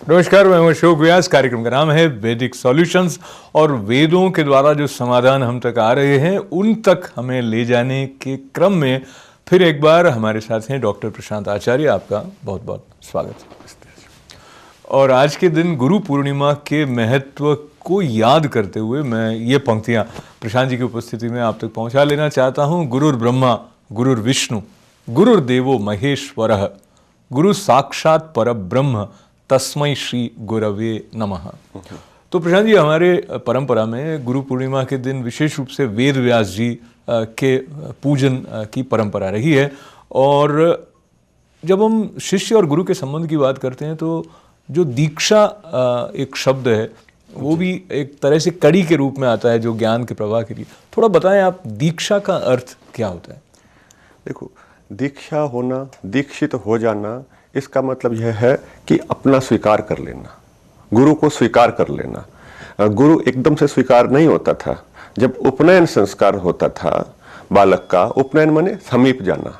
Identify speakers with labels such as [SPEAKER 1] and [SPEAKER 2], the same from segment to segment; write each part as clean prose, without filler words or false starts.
[SPEAKER 1] नमस्कार, मैं हूं अशोक व्यास। कार्यक्रम का नाम है वैदिक सॉल्यूशंस और वेदों के द्वारा जो समाधान हम तक आ रहे हैं उन तक हमें ले जाने के क्रम में फिर एक बार हमारे साथ हैं डॉक्टर प्रशांत आचार्य। आपका बहुत बहुत स्वागत है। और आज के दिन गुरु पूर्णिमा के महत्व को याद करते हुए मैं ये पंक्तियां प्रशांत जी की उपस्थिति में आप तक पहुंचा लेना चाहता हूं। गुरुर ब्रह्मा गुरुर विष्णु गुरुर्देवो महेश्वरः गुरु साक्षात परब्रह्म तस्मै श्री गुरवे नमः। तो प्रशांत जी, हमारे परंपरा में गुरु पूर्णिमा के दिन विशेष रूप से वेद व्यास जी के पूजन की परंपरा रही है। और जब हम शिष्य और गुरु के संबंध की बात करते हैं तो जो दीक्षा एक शब्द है वो भी एक तरह से कड़ी के रूप में आता है जो ज्ञान के प्रवाह के लिए। थोड़ा बताएं आप, दीक्षा का अर्थ क्या होता है?
[SPEAKER 2] देखो, दीक्षा होना, दीक्षित हो जाना, इसका मतलब यह है कि अपना स्वीकार कर लेना, गुरु को स्वीकार कर लेना। गुरु एकदम से स्वीकार नहीं होता था। जब उपनयन संस्कार होता था बालक का, उपनयन माने समीप जाना,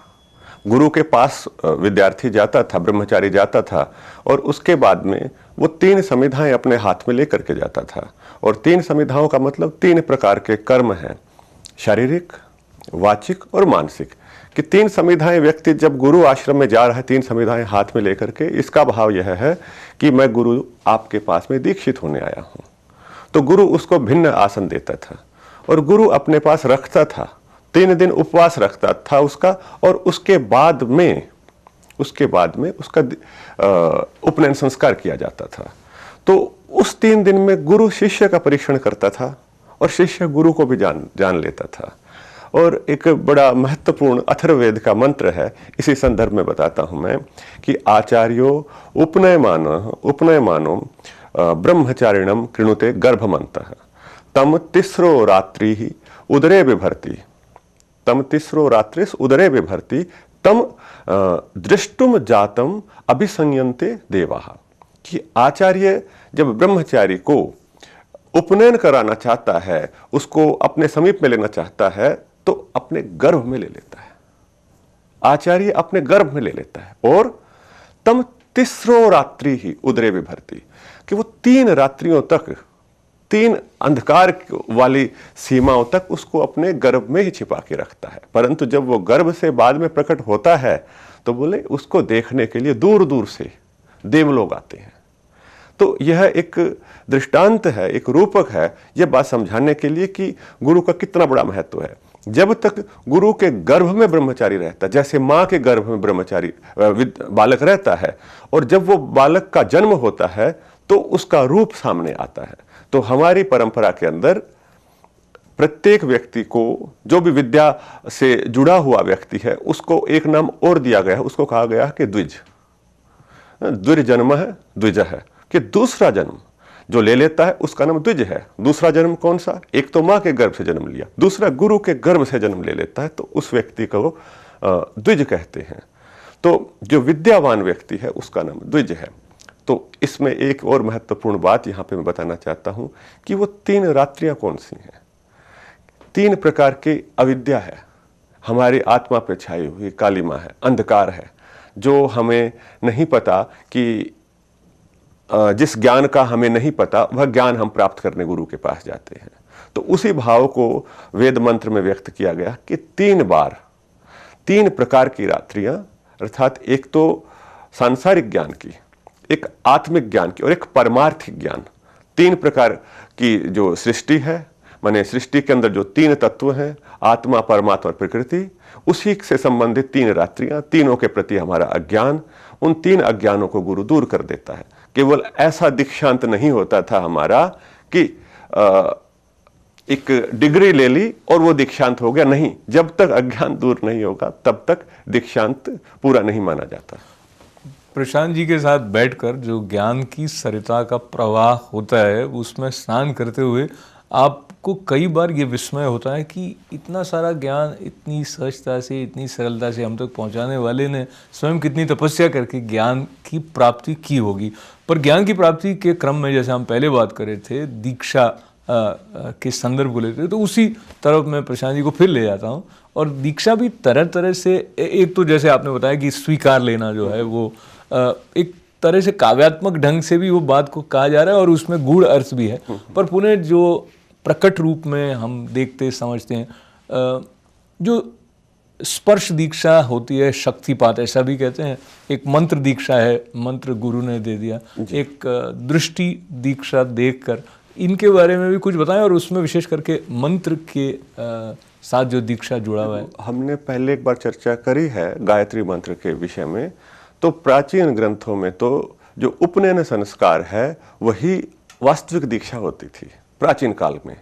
[SPEAKER 2] गुरु के पास विद्यार्थी जाता था, ब्रह्मचारी जाता था और उसके बाद में वो 3 संविधाएं अपने हाथ में लेकर के जाता था। और 3 संविधाओं का मतलब 3 प्रकार के कर्म हैं, शारीरिक, वाचिक और मानसिक, कि 3 संविधाएं व्यक्ति जब गुरु आश्रम में जा रहा है 3 संविधाएं हाथ में लेकर के, इसका भाव यह है कि मैं गुरु आपके पास में दीक्षित होने आया हूं। तो गुरु उसको भिन्न आसन देता था और गुरु अपने पास रखता था, 3 दिन उपवास रखता था उसका, और उसके बाद में उसका उपनयन संस्कार किया जाता था। तो उस 3 दिन में गुरु शिष्य का परीक्षण करता था और शिष्य गुरु को भी जान लेता था। और एक बड़ा महत्वपूर्ण अथर्ववेद का मंत्र है, इसी संदर्भ में बताता हूं मैं, कि आचार्यो उपनयमानो ब्रह्मचारिणम कृणुते गर्भमन्तः तम तिस्रो रात्रि उदरे बिभर्ति तम दृष्टुम जातम अभिसंयन्ते देवाः। कि आचार्य जब ब्रह्मचारी को उपनयन कराना चाहता है, उसको अपने समीप में लेना चाहता है, तो अपने गर्भ में ले लेता है। आचार्य अपने गर्भ में ले लेता है और तम तिस्रो रात्रि ही उदरे बिभर्ति, कि वो 3 रात्रियों तक, 3 अंधकार वाली सीमाओं तक उसको अपने गर्भ में ही छिपा के रखता है। परंतु जब वो गर्भ से बाद में प्रकट होता है तो बोले उसको देखने के लिए दूर दूर से देवलोग आते हैं। तो यह एक दृष्टांत है, एक रूपक है, यह बात समझाने के लिए कि गुरु का कितना बड़ा महत्व है। जब तक गुरु के गर्भ में ब्रह्मचारी रहता, जैसे माँ के गर्भ में ब्रह्मचारी बालक रहता है, और जब वो बालक का जन्म होता है तो उसका रूप सामने आता है। तो हमारी परंपरा के अंदर प्रत्येक व्यक्ति को, जो भी विद्या से जुड़ा हुआ व्यक्ति है, उसको एक नाम और दिया गया है, उसको कहा गया है कि द्विज। द्विजन्म है, द्विज है, कि दूसरा जन्म जो ले लेता है उसका नाम द्विज है। दूसरा जन्म कौन सा? एक तो माँ के गर्भ से जन्म लिया, दूसरा गुरु के गर्भ से जन्म ले लेता है, तो उस व्यक्ति को द्विज कहते हैं। तो जो विद्यावान व्यक्ति है उसका नाम द्विज है। तो इसमें एक और महत्वपूर्ण बात यहाँ पे मैं बताना चाहता हूँ कि वो 3 रात्रियाँ कौन सी हैं। 3 प्रकार की अविद्या है, हमारी आत्मा पे छाई हुई कालिमा है, अंधकार है, जो हमें नहीं पता, कि जिस ज्ञान का हमें नहीं पता वह ज्ञान हम प्राप्त करने गुरु के पास जाते हैं। तो उसी भाव को वेद मंत्र में व्यक्त किया गया कि 3 बार 3 प्रकार की रात्रियां, अर्थात एक तो सांसारिक ज्ञान की, एक आत्मिक ज्ञान की और एक परमार्थिक ज्ञान, 3 प्रकार की जो सृष्टि है, माने सृष्टि के अंदर जो 3 तत्व हैं, आत्मा, परमात्मा और प्रकृति, उसी से संबंधित 3 रात्रियां, तीनों के प्रति हमारा अज्ञान, उन 3 अज्ञानों को गुरु दूर कर देता है। केवल ऐसा दीक्षांत नहीं होता था हमारा कि एक डिग्री ले ली और वो दीक्षांत हो गया, नहीं, जब तक अज्ञान दूर नहीं होगा तब तक दीक्षांत पूरा नहीं माना जाता।
[SPEAKER 1] प्रशांत जी के साथ बैठकर जो ज्ञान की सरिता का प्रवाह होता है उसमें स्नान करते हुए आपको कई बार ये विस्मय होता है कि इतना सारा ज्ञान इतनी सहजता से, इतनी सरलता से हम तक पहुंचाने वाले ने स्वयं कितनी तपस्या करके ज्ञान की प्राप्ति की होगी। पर ज्ञान की प्राप्ति के क्रम में, जैसे हम पहले बात कर रहे थे, दीक्षा के संदर्भ को लेते, तो उसी तरफ मैं प्रशांत जी को फिर ले जाता हूँ। और दीक्षा भी तरह तरह से, एक तो जैसे आपने बताया कि स्वीकार लेना जो है वो एक तरह से काव्यात्मक ढंग से भी वो बात को कहा जा रहा है और उसमें गूढ़ अर्थ भी है, पर पुनः जो प्रकट रूप में हम देखते समझते हैं, जो स्पर्श दीक्षा होती है, शक्तिपात ऐसा भी कहते हैं, एक मंत्र दीक्षा है, मंत्र गुरु ने दे दिया, एक दृष्टि दीक्षा देखकर, इनके बारे में भी कुछ बताएं और उसमें विशेष करके मंत्र के साथ जो दीक्षा जुड़ा हुआ है।
[SPEAKER 2] हमने पहले एक बार चर्चा करी है गायत्री मंत्र के विषय में। तो प्राचीन ग्रंथों में तो जो उपनयन संस्कार है वही वास्तविक दीक्षा होती थी प्राचीन काल में,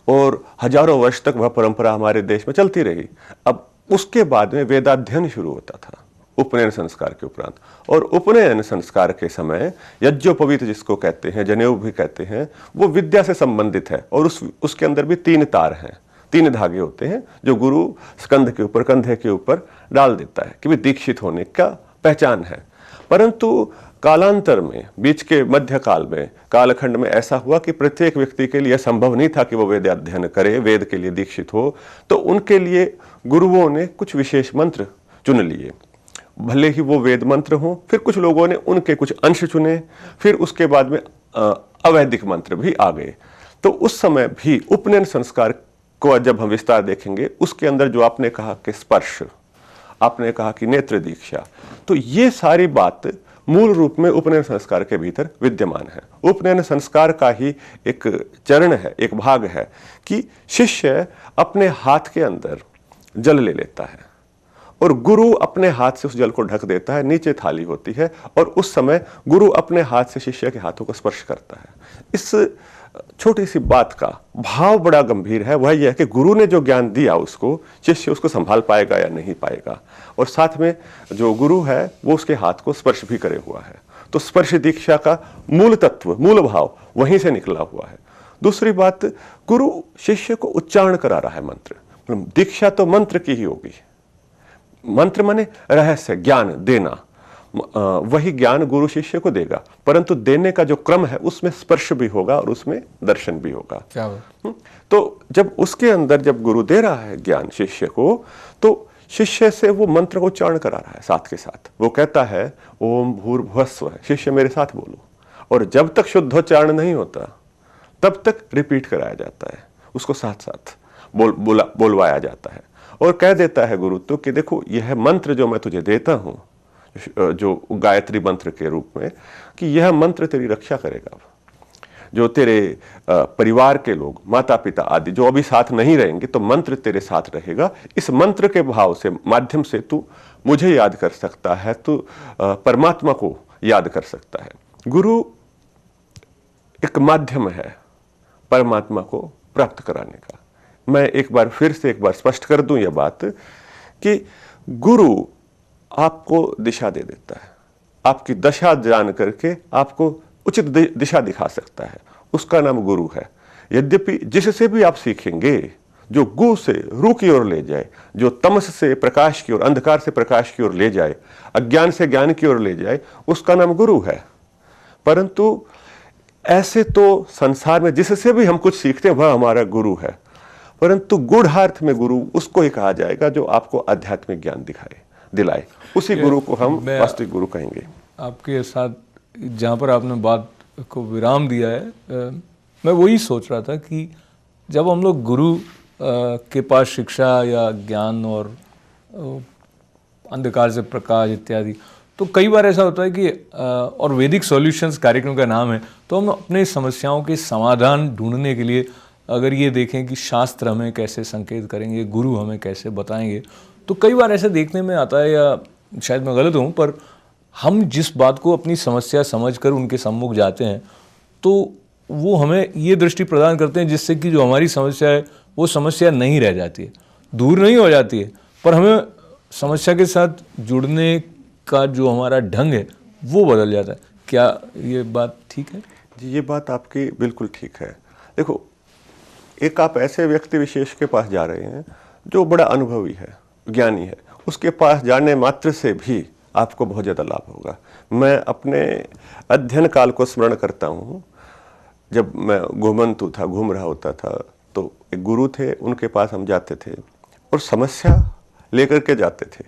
[SPEAKER 2] और हजारों वर्ष तक वह परंपरा हमारे देश में चलती रही। अब उसके बाद में वेदाध्ययन शुरू होता था उपनयन संस्कार के उपरांत, और उपनयन संस्कार के समय यज्ञोपवीत जिसको कहते हैं, जनेऊ भी कहते हैं, वो विद्या से संबंधित है, और उसके अंदर भी 3 तार हैं, 3 धागे होते हैं जो गुरु स्कंध के ऊपर, कंधे के ऊपर डाल देता है कि भी दीक्षित होने का पहचान है। परंतु कालांतर में, बीच के मध्यकाल में, कालखंड में ऐसा हुआ कि प्रत्येक व्यक्ति के लिए संभव नहीं था कि वो वेद अध्ययन करे, वेद के लिए दीक्षित हो। तो उनके लिए गुरुओं ने कुछ विशेष मंत्र चुन लिए, भले ही वो वेद मंत्र हों। फिर कुछ लोगों ने उनके कुछ अंश चुने, फिर उसके बाद में अवैदिक मंत्र भी आ गए। तो उस समय भी उपनयन संस्कार को जब हम विस्तार देखेंगे, उसके अंदर जो आपने कहा कि स्पर्श, आपने कहा कि नेत्र दीक्षा, तो ये सारी बात मूल रूप में उपनयन संस्कार के भीतर विद्यमान है। उपनयन संस्कार का ही एक चरण है, एक भाग है कि शिष्य अपने हाथ के अंदर जल ले लेता है और गुरु अपने हाथ से उस जल को ढक देता है। नीचे थाली होती है और उस समय गुरु अपने हाथ से शिष्य के हाथों को स्पर्श करता है। इस छोटी सी बात का भाव बड़ा गंभीर है। वह यह है कि गुरु ने जो ज्ञान दिया उसको शिष्य उसको संभाल पाएगा या नहीं पाएगा, और साथ में जो गुरु है वो उसके हाथ को स्पर्श भी करे हुआ है। तो स्पर्श दीक्षा का मूल तत्व, मूल भाव वहीं से निकला हुआ है। दूसरी बात, गुरु शिष्य को उच्चारण करा रहा है मंत्र। दीक्षा तो मंत्र की ही होगी। मंत्र माने रहस्य, ज्ञान देना, वही ज्ञान गुरु शिष्य को देगा, परंतु देने का जो क्रम है उसमें स्पर्श भी होगा और उसमें दर्शन भी होगा।
[SPEAKER 1] क्या
[SPEAKER 2] तो जब उसके अंदर जब गुरु दे रहा है ज्ञान शिष्य को, तो शिष्य से वो मंत्र को उच्चारण करा रहा है साथ के साथ। वो कहता है ओम भूर्भुवस्व, शिष्य मेरे साथ बोलो, और जब तक शुद्धोच्चारण नहीं होता तब तक रिपीट कराया जाता है, उसको साथ साथ बोलवाया जाता है, और कह देता है गुरु तो कि देखो यह मंत्र जो मैं तुझे देता हूं, जो गायत्री मंत्र के रूप में, कि यह मंत्र तेरी रक्षा करेगा। जो तेरे परिवार के लोग, माता पिता आदि जो अभी साथ नहीं रहेंगे, तो मंत्र तेरे साथ रहेगा। इस मंत्र के भाव से, माध्यम से तू मुझे याद कर सकता है, तू परमात्मा को याद कर सकता है। गुरु एक माध्यम है परमात्मा को प्राप्त कराने का। मैं एक बार फिर से एक बार स्पष्ट कर दूं यह बात कि गुरु आपको दिशा दे देता है, आपकी दशा जान करके आपको उचित दिशा दिखा सकता है, उसका नाम गुरु है। यद्यपि जिससे भी आप सीखेंगे, जो गु से रू की ओर ले जाए, जो तमस से प्रकाश की ओर, अंधकार से प्रकाश की ओर ले जाए, अज्ञान से ज्ञान की ओर ले जाए, उसका नाम गुरु है। परंतु ऐसे तो संसार में जिससे भी हम कुछ सीखते हैं वह हमारा गुरु है, परंतु गूढ़ार्थ में गुरु उसको ही कहा जाएगा जो आपको आध्यात्मिक ज्ञान दिलाए। उसी गुरु को हम वास्तविक गुरु कहेंगे।
[SPEAKER 1] आपके साथ जहाँ पर आपने बात को विराम दिया है, मैं वही सोच रहा था कि जब हम लोग गुरु के पास शिक्षा या ज्ञान और अंधकार से प्रकाश इत्यादि, तो कई बार ऐसा होता है कि और वैदिक सॉल्यूशंस कार्यक्रम का नाम है, तो हम अपने समस्याओं के समाधान ढूंढने के लिए अगर ये देखें कि शास्त्र हमें कैसे संकेत करेंगे, गुरु हमें कैसे बताएंगे, तो कई बार ऐसे देखने में आता है, या शायद मैं गलत हूँ, पर हम जिस बात को अपनी समस्या समझकर उनके सम्मुख जाते हैं तो वो हमें ये दृष्टि प्रदान करते हैं जिससे कि जो हमारी समस्या है वो समस्या नहीं रह जाती है, दूर नहीं हो जाती है, पर हमें समस्या के साथ जुड़ने का जो हमारा ढंग है वो बदल जाता है। क्या ये बात ठीक है?
[SPEAKER 2] जी, ये बात आपकी बिल्कुल ठीक है। देखो, एक आप ऐसे व्यक्ति विशेष के पास जा रहे हैं जो बड़ा अनुभवी है, ज्ञानी है, उसके पास जाने मात्र से भी आपको बहुत ज़्यादा लाभ होगा। मैं अपने अध्ययन काल को स्मरण करता हूँ। जब मैं घूमंतु था, घूम रहा होता था, तो एक गुरु थे, उनके पास हम जाते थे और समस्या लेकर के जाते थे।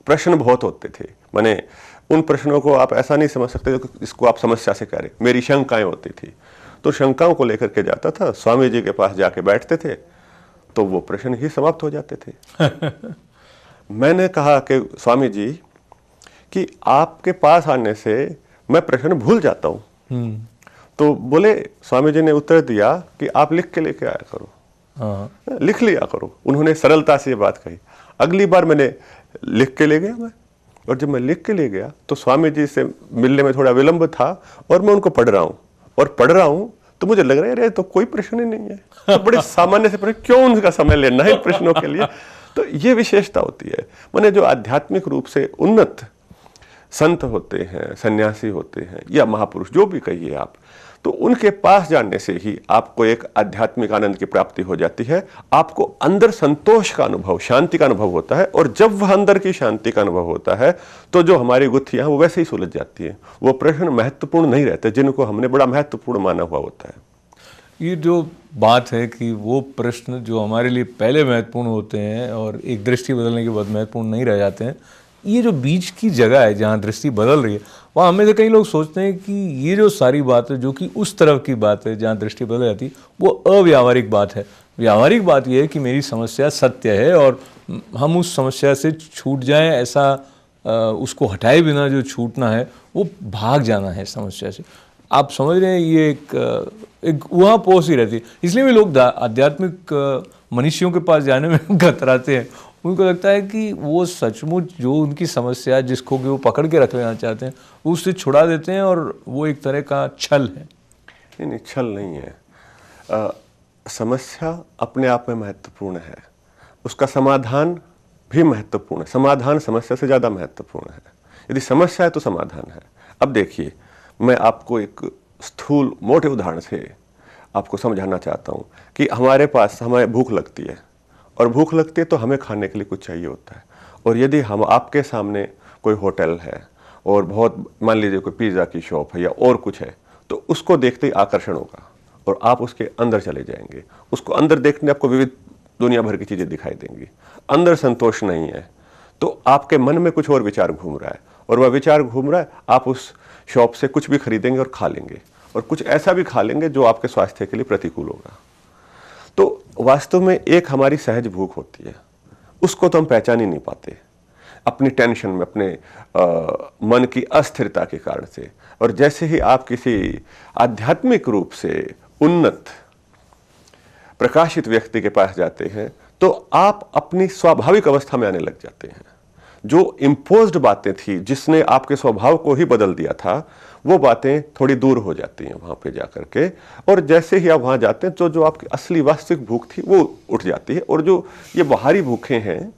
[SPEAKER 2] प्रश्न बहुत होते थे, माने उन प्रश्नों को आप ऐसा नहीं समझ सकते इसको आप समस्या से कह रहे। मेरी शंकाएं होती थी, तो शंकाओं को लेकर के जाता था, स्वामी जी के पास जाके बैठते थे, तो वो प्रश्न ही समाप्त हो जाते थे। मैंने कहा कि स्वामी जी कि आपके पास आने से मैं प्रश्न भूल जाता हूं। तो बोले, स्वामी जी ने उत्तर दिया कि आप लिख के लेके आया करो।
[SPEAKER 1] हाँ।
[SPEAKER 2] लिख लिया करो। उन्होंने सरलता से ये बात कही। अगली बार मैंने लिख के ले गया मैं, और जब मैं लिख के ले गया तो स्वामी जी से मिलने में थोड़ा विलंब था, और मैं उनको पढ़ रहा हूं तो मुझे लग रहा है अरे तो कोई प्रश्न ही नहीं है, तो बड़े सामान्य से प्रश्न, क्यों उनका समय लेना है प्रश्नों के लिए। तो ये विशेषता होती है। माने जो आध्यात्मिक रूप से उन्नत संत होते हैं, सन्यासी होते हैं, या महापुरुष जो भी कहिए आप, तो उनके पास जाने से ही आपको एक आध्यात्मिक आनंद की प्राप्ति हो जाती है। आपको अंदर संतोष का अनुभव, शांति का अनुभव होता है, और जब वह अंदर की शांति का अनुभव होता है तो जो हमारी गुत्थियां वो वैसे ही सुलझ जाती हैं। वो प्रश्न महत्वपूर्ण नहीं रहते जिनको हमने बड़ा महत्वपूर्ण माना हुआ होता है।
[SPEAKER 1] ये जो बात है कि वो प्रश्न जो हमारे लिए पहले महत्वपूर्ण होते हैं और एक दृष्टि बदलने के बाद महत्वपूर्ण नहीं रह जाते हैं, ये जो बीच की जगह है जहाँ दृष्टि बदल रही है, वहाँ हमें से कई लोग सोचते हैं कि ये जो सारी बात है जो कि उस तरफ की बात है जहाँ दृष्टि बदल जाती है, वो अव्यावहारिक बात है। व्यावहारिक बात यह है कि मेरी समस्या सत्य है और हम उस समस्या से छूट जाएं, ऐसा उसको हटाए बिना जो छूटना है वो भाग जाना है समस्या से। आप समझ रहे हैं, ये एक वहाँ पहुँच ही रहती है। इसलिए भी लोग आध्यात्मिक मनुष्यों के पास जाने में कतराते हैं। उनको लगता है कि वो सचमुच जो उनकी समस्या जिसको कि वो पकड़ के रख लेना चाहते हैं वो उससे छुड़ा देते हैं, और वो एक तरह का छल है।
[SPEAKER 2] नहीं, छल नहीं है। समस्या अपने आप में महत्वपूर्ण है, उसका समाधान भी महत्वपूर्ण है। समाधान समस्या से ज़्यादा महत्वपूर्ण है। यदि समस्या है तो समाधान है। अब देखिए, मैं आपको एक स्थूल मोटे उदाहरण से आपको समझाना चाहता हूँ कि हमें भूख लगती है, और भूख लगती है तो हमें खाने के लिए कुछ चाहिए होता है। और यदि हम आपके सामने कोई होटल है और बहुत, मान लीजिए कोई पिज़्ज़ा की शॉप है या और कुछ है, तो उसको देखते ही आकर्षण होगा और आप उसके अंदर चले जाएंगे। उसको अंदर देखने आपको विविध दुनिया भर की चीज़ें दिखाई देंगी। अंदर संतोष नहीं है तो आपके मन में कुछ और विचार घूम रहा है, और वह विचार घूम रहा है, आप उस शॉप से कुछ भी खरीदेंगे और खा लेंगे, और कुछ ऐसा भी खा लेंगे जो आपके स्वास्थ्य के लिए प्रतिकूल होगा। तो वास्तव में एक हमारी सहज भूख होती है, उसको तो हम पहचान ही नहीं पाते अपनी टेंशन में, अपने मन की अस्थिरता के कारण से। और जैसे ही आप किसी आध्यात्मिक रूप से उन्नत प्रकाशित व्यक्ति के पास जाते हैं तो आप अपनी स्वाभाविक अवस्था में आने लग जाते हैं। जो इम्पोज्ड बातें थी, जिसने आपके स्वभाव को ही बदल दिया था, वो बातें थोड़ी दूर हो जाती हैं वहाँ पे जाकर के। और जैसे ही आप वहाँ जाते हैं तो जो आपकी असली वास्तविक भूख थी वो उठ जाती है, और जो ये बाहरी भूखें हैं,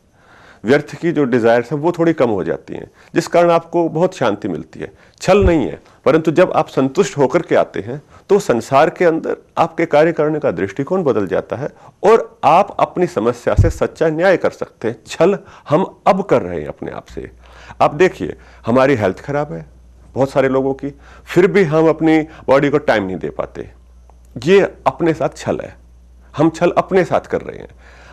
[SPEAKER 2] व्यर्थ की जो डिजायर्स हैं, वो थोड़ी कम हो जाती हैं, जिस कारण आपको बहुत शांति मिलती है। छल नहीं है, परंतु जब आप संतुष्ट होकर के आते हैं तो संसार के अंदर आपके कार्य करने का दृष्टिकोण बदल जाता है, और आप अपनी समस्या से सच्चा न्याय कर सकते हैं। छल हम अब कर रहे हैं अपने आप से। आप देखिए, हमारी हेल्थ खराब है बहुत सारे लोगों की, फिर भी हम अपनी बॉडी को टाइम नहीं दे पाते। ये अपने साथ छल है। हम छल अपने साथ कर रहे हैं।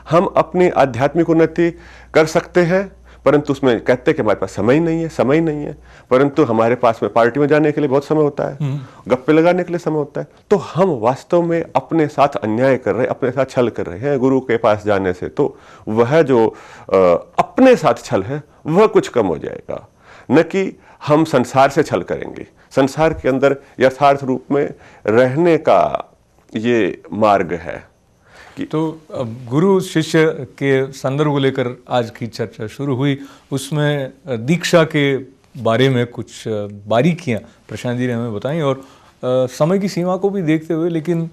[SPEAKER 2] हम अपनी आध्यात्मिक उन्नति कर सकते हैं, परंतु उसमें कहते हैं कि हमारे पास समय ही नहीं है, परंतु हमारे पास में पार्टी में जाने के लिए बहुत समय होता है, गप्पे लगाने के लिए समय होता है। तो हम वास्तव में अपने साथ अन्याय कर रहे हैं, अपने साथ छल कर रहे हैं। गुरु के पास जाने से तो वह जो अपने साथ छल है वह कुछ कम हो जाएगा, न कि हम संसार से छल करेंगे। संसार के अंदर यथार्थ रूप में रहने का ये मार्ग है।
[SPEAKER 1] तो अब गुरु शिष्य के संदर्भ को लेकर आज की चर्चा शुरू हुई, उसमें दीक्षा के बारे में कुछ बारीकियां प्रशांत जी ने हमें बताई, और समय की सीमा को भी देखते हुए, लेकिन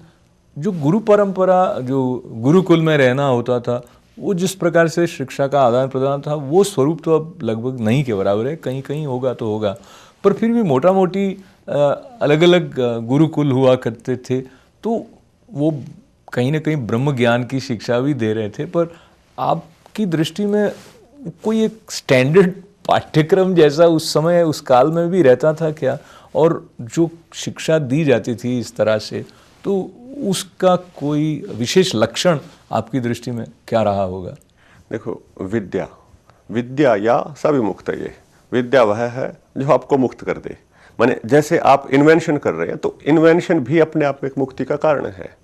[SPEAKER 1] जो गुरु परंपरा, जो गुरुकुल में रहना होता था, वो जिस प्रकार से शिक्षा का आदान प्रदान था, वो स्वरूप तो अब लगभग नहीं के बराबर है। कहीं कहीं होगा तो होगा, पर फिर भी मोटा मोटी अलग अलग गुरुकुल हुआ करते थे, तो वो कहीं ना कहीं ब्रह्म ज्ञान की शिक्षा भी दे रहे थे। पर आपकी दृष्टि में कोई एक स्टैंडर्ड पाठ्यक्रम जैसा उस समय, उस काल में भी रहता था क्या? और जो शिक्षा दी जाती थी इस तरह से, तो उसका कोई विशेष लक्षण आपकी दृष्टि में क्या रहा होगा?
[SPEAKER 2] देखो, विद्या या सविमुक्त, ये विद्या वह है जो आपको मुक्त कर दे। माने जैसे आप इन्वेंशन कर रहे हैं तो इन्वेंशन भी अपने आप में एक मुक्ति का कारण है।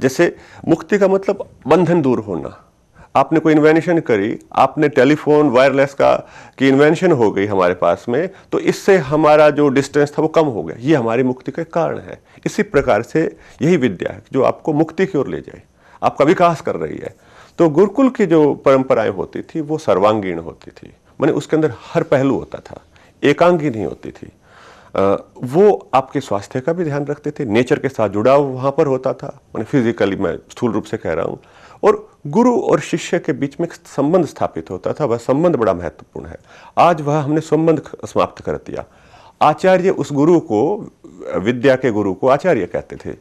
[SPEAKER 2] जैसे मुक्ति का मतलब बंधन दूर होना। आपने कोई इन्वेंशन करी, आपने टेलीफोन वायरलेस का की इन्वेंशन हो गई हमारे पास में, तो इससे हमारा जो डिस्टेंस था वो कम हो गया, ये हमारी मुक्ति का कारण है। इसी प्रकार से यही विद्या है जो आपको मुक्ति की ओर ले जाए, आपका विकास कर रही है। तो गुरुकुल की जो परंपराएं होती थी वो सर्वांगीण होती थी, माने उसके अंदर हर पहलू होता था, एकांगी नहीं होती थी। वो आपके स्वास्थ्य का भी ध्यान रखते थे, नेचर के साथ जुड़ाव वहां पर होता था, मैंने फिजिकली, मैं स्थूल रूप से कह रहा हूं, और गुरु और शिष्य के बीच में एक संबंध स्थापित होता था। वह संबंध बड़ा महत्वपूर्ण है। आज वह हमने संबंध समाप्त कर दिया। आचार्य उस गुरु को, विद्या के गुरु को आचार्य कहते थे।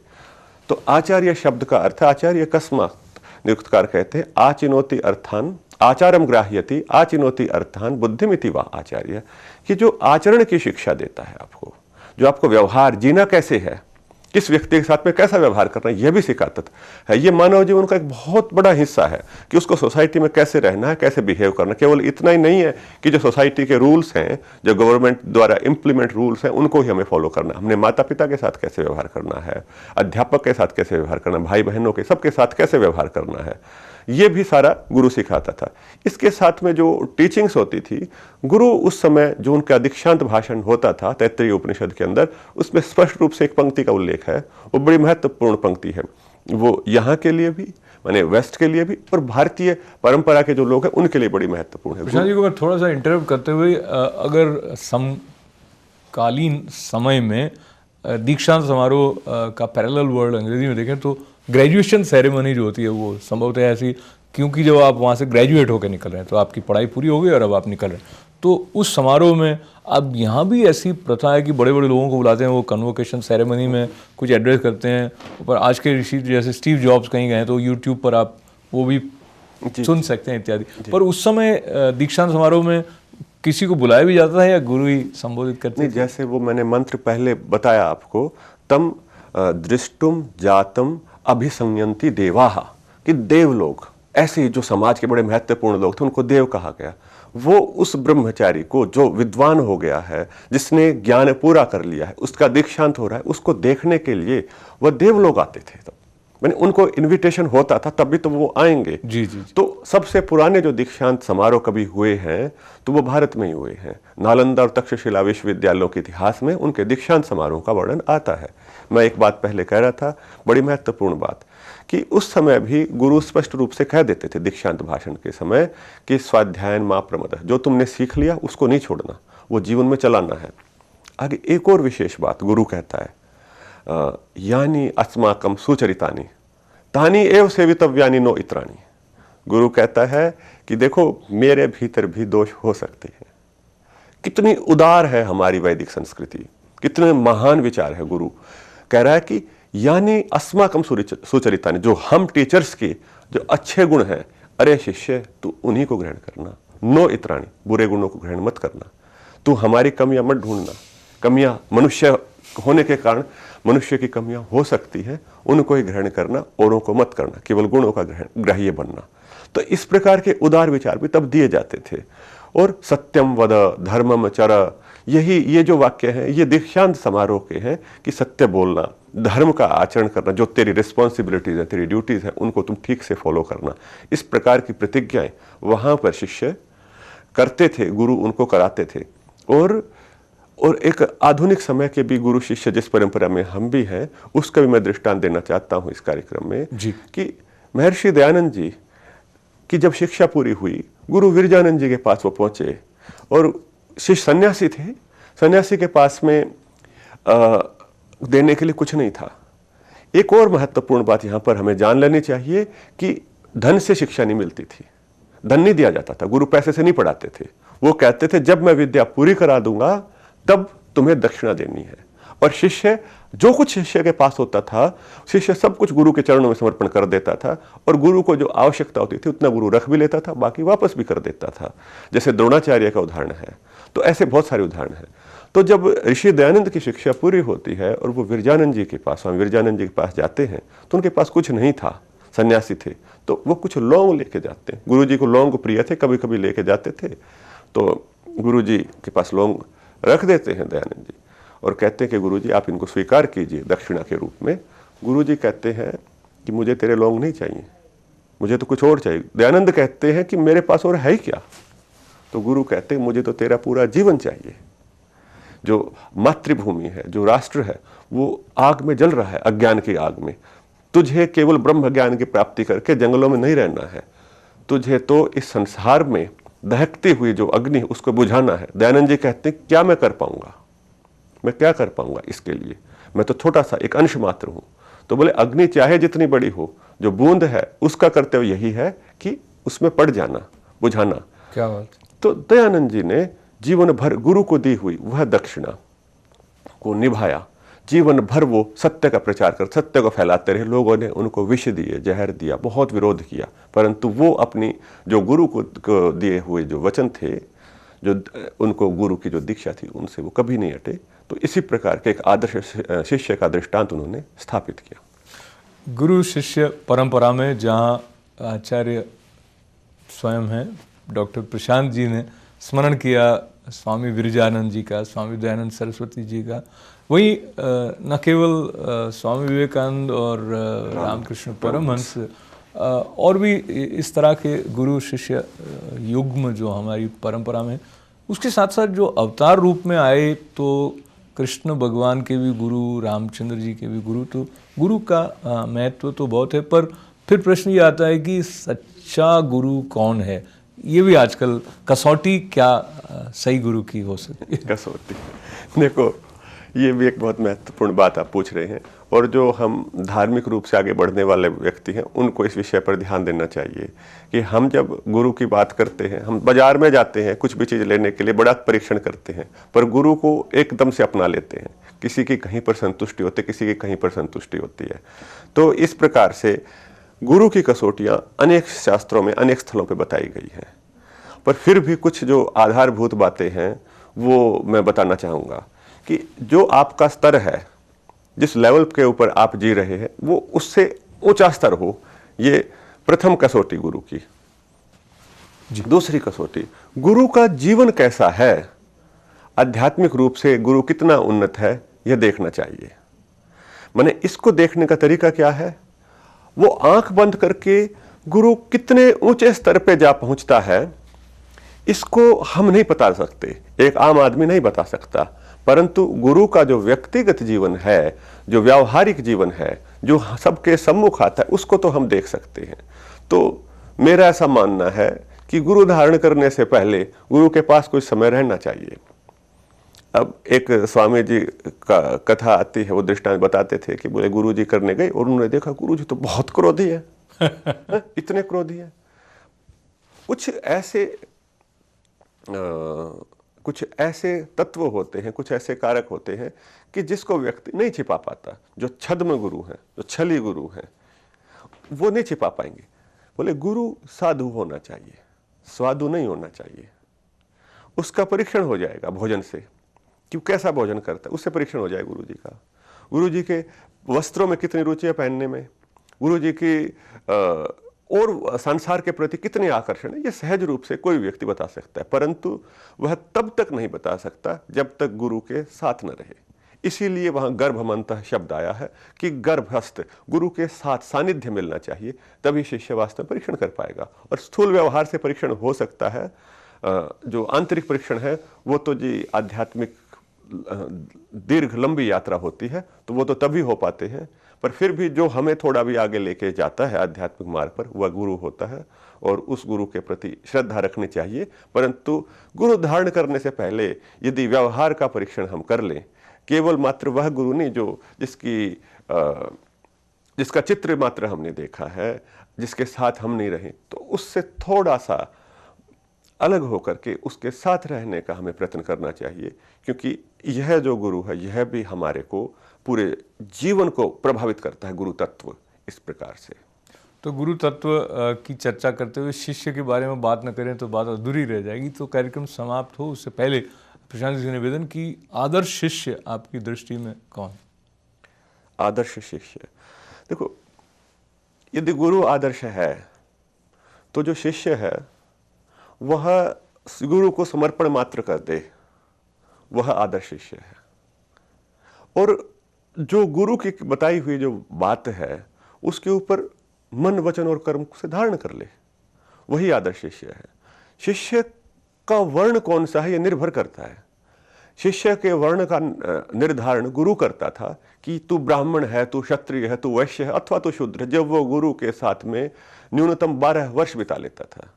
[SPEAKER 2] तो आचार्य शब्द का अर्थ, आचार्य कस्मात् निरुक्तकार कहते हैं आचिनोति अर्थान आचारम ग्राह्यति आचिनोति अर्थान बुद्धिमिति वा आचार्य, कि जो आचरण की शिक्षा देता है आपको, जो आपको व्यवहार जीना कैसे है, किस व्यक्ति के साथ में कैसा व्यवहार करना है, यह भी सिखाता है। ये मानव जीवन का एक बहुत बड़ा हिस्सा है कि उसको सोसाइटी में कैसे रहना है, कैसे बिहेव करना। केवल इतना ही नहीं है कि जो सोसाइटी के रूल्स हैं, जो गवर्नमेंट द्वारा इंप्लीमेंट रूल्स हैं, उनको ही हमें फॉलो करना है। हमने माता पिता के साथ कैसे व्यवहार करना है, अध्यापक के साथ कैसे व्यवहार करना है, भाई बहनों के सबके साथ कैसे व्यवहार करना है, ये भी सारा गुरु सिखाता था। इसके साथ में जो टीचिंग्स होती थी, गुरु उस समय जो उनका दीक्षांत भाषण होता था तैत्तिरीय उपनिषद के अंदर, उसमें स्पष्ट रूप से एक पंक्ति का उल्लेख है, वो बड़ी महत्वपूर्ण पंक्ति है। वो यहाँ के लिए भी, माने वेस्ट के लिए भी, और भारतीय परंपरा के जो लोग हैं उनके लिए बड़ी महत्वपूर्ण है।
[SPEAKER 1] प्रशांत जी को थोड़ा सा इंटरप्ट करते हुए, अगर समकालीन समय में दीक्षांत समारोह का पैरेलल वर्ड अंग्रेजी में देखें तो ग्रेजुएशन सेरेमनी जो होती है वो संभवतः ऐसी, क्योंकि जब आप वहाँ से ग्रेजुएट होकर निकल रहे हैं तो आपकी पढ़ाई पूरी हो गई और अब आप निकल रहे हैं, तो उस समारोह में अब यहाँ भी ऐसी प्रथा है कि बड़े बड़े लोगों को बुलाते हैं, वो कन्वोकेशन सेरेमनी में कुछ एड्रेस करते हैं। पर आज के ऋषि जैसे स्टीव जॉब्स कहीं गए तो यूट्यूब पर आप वो भी सुन सकते हैं इत्यादि। पर उस समय दीक्षांत समारोह में किसी को बुलाया भी जाता है या गुरु ही संबोधित करते हैं?
[SPEAKER 2] जैसे वो मैंने मंत्र पहले बताया आपको, तम दृष्टुम जातम अभिसंयंति देवाः, कि देव लोग, ऐसे जो समाज के बड़े महत्वपूर्ण लोग थे उनको देव कहा गया। वो उस ब्रह्मचारी को जो विद्वान हो गया है, जिसने ज्ञान पूरा कर लिया है, उसका दीक्षांत हो रहा है, उसको देखने के लिए वह देव लोग आते थे। तब मैंने उनको इनविटेशन होता था, तभी तो वो आएंगे।
[SPEAKER 1] जी, जी, जी।
[SPEAKER 2] तो सबसे पुराने जो दीक्षांत समारोह कभी हुए हैं तो वो भारत में ही हुए हैं। नालंदा और तक्षशिला विश्वविद्यालयों के इतिहास में उनके दीक्षांत समारोह का वर्णन आता है। मैं एक बात पहले कह रहा था, बड़ी महत्वपूर्ण बात, कि उस समय भी गुरु स्पष्ट रूप से कह देते थे दीक्षांत भाषण के समय कि स्वाध्यायन मा प्रमदः, जो तुमने सीख लिया उसको नहीं छोड़ना, वो जीवन में चलाना है। आगे एक और विशेष बात गुरु कहता है, यानी अस्माकम सुचरितानि तानि एव सेवितव्यानि नो इत्राणि। गुरु कहता है कि देखो मेरे भीतर भी दोष हो सकते हैं। कितनी उदार है हमारी वैदिक संस्कृति, कितने महान विचार है। गुरु कह रहा है कि यानी अस्माकम सुचरितानि, जो हम टीचर्स के जो अच्छे गुण हैं, अरे शिष्य तू उन्हीं को ग्रहण करना, नो इत्राणि, बुरे गुणों को ग्रहण मत करना। तू हमारी कमियां मत ढूंढना। कमियां मनुष्य होने के कारण मनुष्य की कमियां हो सकती है, उनको ही ग्रहण करना, औरों को मत करना, केवल गुणों का ग्राह्य बनना। तो इस प्रकार के उदार विचार भी तब दिए जाते थे। और सत्यम वद धर्मम चर, यही ये जो वाक्य हैं ये दीक्षांत समारोह के हैं कि सत्य बोलना, धर्म का आचरण करना, जो तेरी रिस्पॉन्सिबिलिटीज है, तेरी ड्यूटीज है, उनको तुम ठीक से फॉलो करना। इस प्रकार की प्रतिज्ञाएं वहां पर शिष्य करते थे, गुरु उनको कराते थे। और एक आधुनिक समय के भी गुरु शिष्य जिस परंपरा में हम भी हैं, उसका भी मैं दृष्टांत देना चाहता हूं इस कार्यक्रम में
[SPEAKER 1] जी।
[SPEAKER 2] कि महर्षि दयानंद जी की जब शिक्षा पूरी हुई, गुरु विरजानंद जी के पास वो पहुंचे, और शिष्य सन्यासी थे। सन्यासी के पास में देने के लिए कुछ नहीं था। एक और महत्वपूर्ण बात यहां पर हमें जान लेनी चाहिए कि धन से शिक्षा नहीं मिलती थी, धन नहीं दिया जाता था। गुरु पैसे से नहीं पढ़ाते थे। वो कहते थे जब मैं विद्या पूरी करा दूंगा तब तुम्हें दक्षिणा देनी है। और शिष्य, जो कुछ शिष्य के पास होता था, शिष्य सब कुछ गुरु के चरणों में समर्पण कर देता था, और गुरु को जो आवश्यकता होती थी उतना गुरु रख भी लेता था, बाकी वापस भी कर देता था। जैसे द्रोणाचार्य का उदाहरण है, तो ऐसे बहुत सारे उदाहरण हैं। तो जब ऋषि दयानंद की शिक्षा पूरी होती है और वो विरजानंद जी के पास, स्वामी विरजानंद जी के पास जाते हैं, तो उनके पास कुछ नहीं था, सन्यासी थे, तो वो कुछ लौंग लेके जाते हैं। गुरु जी को लौंग प्रिय थे, कभी कभी लेके जाते थे। तो गुरु जी के पास लौंग रख देते हैं दयानंद जी और कहते हैं कि गुरुजी आप इनको स्वीकार कीजिए दक्षिणा के रूप में। गुरुजी कहते हैं कि मुझे तेरे लौंग नहीं चाहिए, मुझे तो कुछ और चाहिए। दयानंद कहते हैं कि मेरे पास और है ही क्या? तो गुरु कहते हैं मुझे तो तेरा पूरा जीवन चाहिए। जो मातृभूमि है, जो राष्ट्र है, वो आग में जल रहा है, अज्ञान की आग में। तुझे केवल ब्रह्म ज्ञान की प्राप्ति करके जंगलों में नहीं रहना है, तुझे तो इस संसार में दहकती हुई जो अग्नि उसको बुझाना है। दयानंद जी कहते हैं क्या मैं कर पाऊंगा, मैं क्या कर पाऊंगा इसके लिए, मैं तो छोटा सा एक अंश मात्र हूं। तो बोले अग्नि चाहे जितनी बड़ी हो, जो बूंद है उसका कर्तव्य यही है कि उसमें पड़ जाना, बुझाना।
[SPEAKER 1] क्या बात। तो
[SPEAKER 2] दयानंद जी ने जीवन भर गुरु को दी हुई वह दक्षिणा को निभाया। जीवन भर वो सत्य का प्रचार कर, सत्य को फैलाते रहे। लोगों ने उनको विष दिए, जहर दिया, बहुत विरोध किया, परंतु वो अपनी जो गुरु को दिए हुए जो वचन थे, जो उनको गुरु की जो दीक्षा थी, उनसे वो कभी नहीं हटे। तो इसी प्रकार के एक आदर्श शिष्य का दृष्टांत उन्होंने स्थापित किया।
[SPEAKER 1] गुरु शिष्य परंपरा में जहाँ आचार्य स्वयं हैं, डॉक्टर प्रशांत जी ने स्मरण किया स्वामी विरजानंद जी का, स्वामी दयानंद सरस्वती जी का, वहीं न केवल स्वामी विवेकानंद और रामकृष्ण परमहंस, और भी इस तरह के गुरु शिष्य युग्म जो हमारी परंपरा में, उसके साथ साथ जो अवतार रूप में आए, तो कृष्ण भगवान के भी गुरु, रामचंद्र जी के भी गुरु, तो गुरु का महत्व तो बहुत है। पर फिर प्रश्न ये आता है कि सच्चा गुरु कौन है? ये भी आजकल कसौटी क्या सही गुरु की हो सकती है?
[SPEAKER 2] कसौटी, देखो ये भी एक बहुत महत्वपूर्ण बात आप पूछ रहे हैं, और जो हम धार्मिक रूप से आगे बढ़ने वाले व्यक्ति हैं उनको इस विषय पर ध्यान देना चाहिए कि हम जब गुरु की बात करते हैं, हम बाजार में जाते हैं कुछ भी चीज़ लेने के लिए, बड़ा परीक्षण करते हैं, पर गुरु को एकदम से अपना लेते हैं। किसी की कहीं पर संतुष्टि होती है, किसी की कहीं पर संतुष्टि होती है। तो इस प्रकार से गुरु की कसौटियाँ अनेक शास्त्रों में अनेक स्थलों पर बताई गई हैं, पर फिर भी कुछ जो आधारभूत बातें हैं वो मैं बताना चाहूँगा कि जो आपका स्तर है, जिस लेवल के ऊपर आप जी रहे हैं, वो उससे ऊंचा स्तर हो, ये प्रथम कसौटी गुरु की। दूसरी कसौटी, गुरु का जीवन कैसा है, आध्यात्मिक रूप से गुरु कितना उन्नत है, यह देखना चाहिए। माने इसको देखने का तरीका क्या है? वो आंख बंद करके गुरु कितने ऊंचे स्तर पे जा पहुंचता है, इसको हम नहीं बता सकते, एक आम आदमी नहीं बता सकता, परंतु गुरु का जो व्यक्तिगत जीवन है, जो व्यावहारिक जीवन है, जो सबके सम्मुख आता है, उसको तो हम देख सकते हैं। तो मेरा ऐसा मानना है कि गुरु धारण करने से पहले गुरु के पास कुछ समय रहना चाहिए। अब एक स्वामी जी का कथा आती है, वो दृष्टांत बताते थे कि बोले गुरु जी करने गए और उन्होंने देखा गुरु जी तो बहुत क्रोधी है इतने क्रोधी है। कुछ ऐसे तत्व होते हैं, कुछ ऐसे कारक होते हैं कि जिसको व्यक्ति नहीं छिपा पाता। जो छद्म गुरु हैं, जो छली गुरु हैं, वो नहीं छिपा पाएंगे। बोले गुरु साधु होना चाहिए, स्वादु नहीं होना चाहिए। उसका परीक्षण हो जाएगा भोजन से, कि कैसा भोजन करता है, उससे परीक्षण हो जाएगा गुरु जी का। गुरु जी के वस्त्रों में कितनी रुचि है पहनने में, गुरु जी की और संसार के प्रति कितने आकर्षण है, ये सहज रूप से कोई व्यक्ति बता सकता है, परंतु वह तब तक नहीं बता सकता जब तक गुरु के साथ न रहे। इसीलिए वहां गर्भमंतः शब्द आया है कि गर्भस्थ, गुरु के साथ सानिध्य मिलना चाहिए, तभी शिष्य वास्तव में परीक्षण कर पाएगा। और स्थूल व्यवहार से परीक्षण हो सकता है, जो आंतरिक परीक्षण है वो तो जी आध्यात्मिक दीर्घ लंबी यात्रा होती है, तो वो तो तभी हो पाते हैं। पर फिर भी जो हमें थोड़ा भी आगे लेके जाता है आध्यात्मिक मार्ग पर, वह गुरु होता है, और उस गुरु के प्रति श्रद्धा रखनी चाहिए। परंतु गुरु धारण करने से पहले यदि व्यवहार का परीक्षण हम कर लें, केवल मात्र वह गुरु नहीं जो जिसका चित्र मात्र हमने देखा है, जिसके साथ हम नहीं रहे, तो उससे थोड़ा सा अलग होकर के उसके साथ रहने का हमें प्रयत्न करना चाहिए, क्योंकि यह जो गुरु है यह भी हमारे को पूरे जीवन को प्रभावित करता है, गुरु तत्व। इस प्रकार से
[SPEAKER 1] तो गुरु तत्व की चर्चा करते हुए शिष्य के बारे में बात न करें तो बात अधूरी रह जाएगी। तो कार्यक्रम समाप्त हो उससे पहले प्रशांत जी से निवेदन की आदर्श शिष्य आपकी दृष्टि में कौन?
[SPEAKER 2] आदर्श शिष्य, देखो यदि गुरु आदर्श है तो जो शिष्य है वह गुरु को समर्पण मात्र कर दे, वह आदर्श शिष्य है। और जो गुरु की बताई हुई जो बात है उसके ऊपर मन वचन और कर्म से धारण कर ले, वही आदर्श शिष्य है। शिष्य का वर्ण कौन सा है यह निर्भर करता है। शिष्य के वर्ण का निर्धारण गुरु करता था कि तू ब्राह्मण है, तू क्षत्रिय है, तू वैश्य है अथवा तू शूद्र, जब वो गुरु के साथ में न्यूनतम 12 वर्ष बिता लेता था।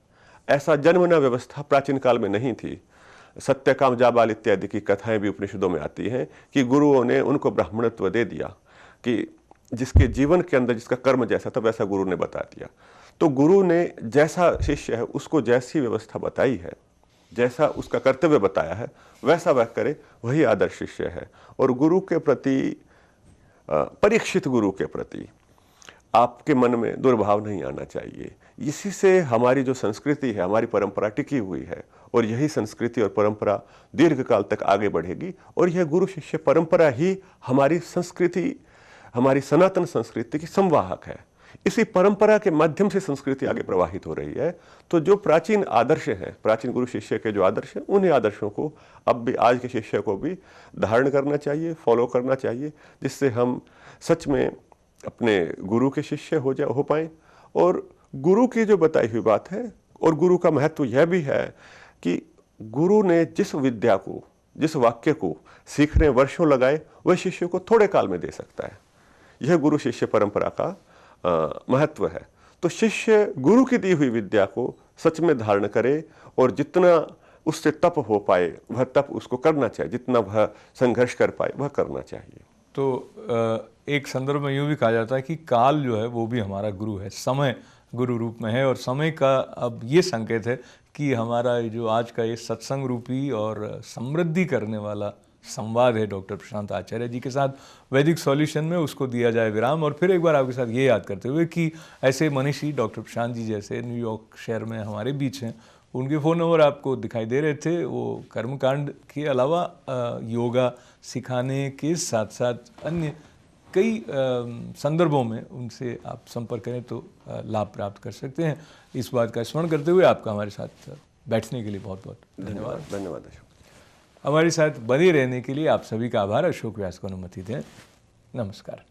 [SPEAKER 2] ऐसा जन्मना व्यवस्था प्राचीन काल में नहीं थी। सत्यकाम जाबाल इत्यादि की कथाएं भी उपनिषदों में आती हैं कि गुरुओं ने उनको ब्राह्मणत्व दे दिया, कि जिसके जीवन के अंदर जिसका कर्म जैसा था वैसा गुरु ने बता दिया। तो गुरु ने जैसा शिष्य है उसको जैसी व्यवस्था बताई है, जैसा उसका कर्तव्य बताया है, वैसा वह करे, वही आदर्श शिष्य है। और गुरु के प्रति, परीक्षित गुरु के प्रति आपके मन में दुर्भाव नहीं आना चाहिए। इसी से हमारी जो संस्कृति है, हमारी परंपरा टिकी हुई है, और यही संस्कृति और परंपरा दीर्घ काल तक आगे बढ़ेगी। और यह गुरु शिष्य परंपरा ही हमारी संस्कृति, हमारी सनातन संस्कृति की संवाहक है। इसी परंपरा के माध्यम से संस्कृति आगे प्रवाहित हो रही है। तो जो प्राचीन आदर्श हैं, प्राचीन गुरु शिष्य के जो आदर्श हैं, उन्हीं आदर्शों को अब भी आज के शिष्य को भी धारण करना चाहिए, फॉलो करना चाहिए, जिससे हम सच में अपने गुरु के शिष्य हो पाएं। और गुरु की जो बताई हुई बात है, और गुरु का महत्व यह भी है कि गुरु ने जिस विद्या को, जिस वाक्य को सीखने वर्षों लगाए, वह शिष्य को थोड़े काल में दे सकता है। यह गुरु शिष्य परंपरा का महत्व है। तो शिष्य गुरु की दी हुई विद्या को सच में धारण करे, और जितना उससे तप हो पाए वह तप उसको करना चाहिए, जितना वह संघर्ष कर पाए वह करना चाहिए।
[SPEAKER 1] तो एक संदर्भ में यूँ भी कहा जाता है कि काल जो है वो भी हमारा गुरु है, समय गुरु रूप में है। और समय का अब ये संकेत है कि हमारा जो आज का ये सत्संग रूपी और समृद्धि करने वाला संवाद है डॉक्टर प्रशांत आचार्य जी के साथ वैदिक सॉल्यूशन में, उसको दिया जाए विराम। और फिर एक बार आपके साथ ये याद करते हुए कि ऐसे मनीषी डॉक्टर प्रशांत जी जैसे न्यूयॉर्क शहर में हमारे बीच हैं, उनके फ़ोन नंबर आपको दिखाई दे रहे थे। वो कर्मकांड के अलावा योगा सिखाने के साथ साथ अन्य कई संदर्भों में उनसे आप संपर्क करें तो लाभ प्राप्त कर सकते हैं। इस बात का स्मरण करते हुए आपका हमारे साथ बैठने के लिए बहुत बहुत धन्यवाद।
[SPEAKER 2] धन्यवाद।
[SPEAKER 1] हमारे साथ बने रहने के लिए आप सभी का आभार। अशोक व्यास को अनुमति दें। नमस्कार।